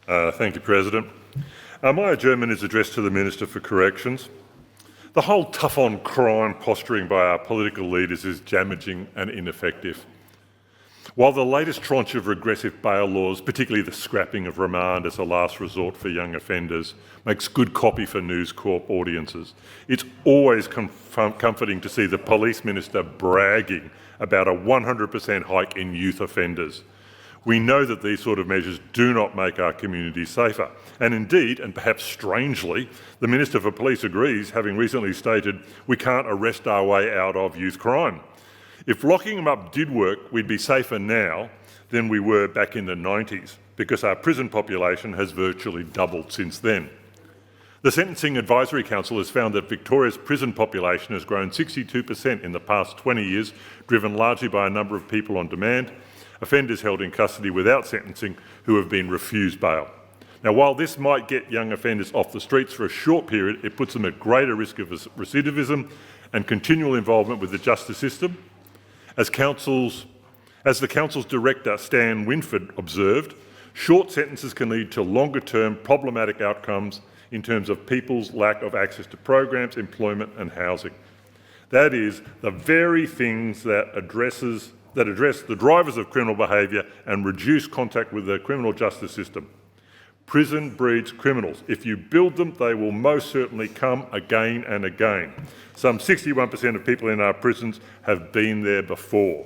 Thank you, President. My adjournment is addressed to the Minister for Corrections. The whole tough-on-crime posturing by our political leaders is damaging and ineffective. While the latest tranche of regressive bail laws, particularly the scrapping of remand as a last resort for young offenders, makes good copy for News Corp audiences, it's always comforting to see the Police Minister bragging about a 100% hike in youth offenders. We know that these sort of measures do not make our communities safer. And indeed, and perhaps strangely, the Minister for Police agrees, having recently stated we can't arrest our way out of youth crime. If locking them up did work, we'd be safer now than we were back in the 90s, because our prison population has virtually doubled since then. The Sentencing Advisory Council has found that Victoria's prison population has grown 62% in the past 20 years, driven largely by a number of people on demand, offenders held in custody without sentencing who have been refused bail. Now, while this might get young offenders off the streets for a short period, it puts them at greater risk of recidivism and continual involvement with the justice system. As the Council's Director, Stan Winford, observed, short sentences can lead to longer-term problematic outcomes in terms of people's lack of access to programs, employment and housing. That is, the very things that address the drivers of criminal behaviour and reduce contact with the criminal justice system. Prison breeds criminals. If you build them, they will most certainly come again and again. Some 61% of people in our prisons have been there before.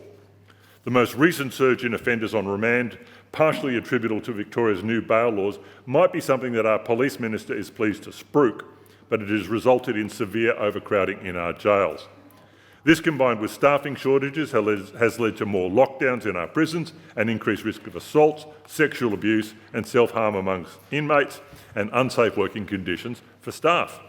The most recent surge in offenders on remand, partially attributable to Victoria's new bail laws, might be something that our Police Minister is pleased to spruik, but it has resulted in severe overcrowding in our jails. This, combined with staffing shortages, has led to more lockdowns in our prisons and increased risk of assaults, sexual abuse and self-harm amongst inmates and unsafe working conditions for staff.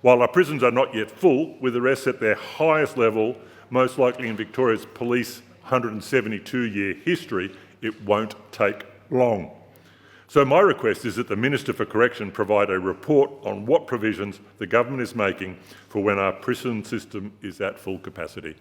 While our prisons are not yet full, with arrests at their highest level, most likely in Victoria's police 172-year history, it won't take long. So my request is that the Minister for Correction provide a report on what provisions the government is making for when our prison system is at full capacity.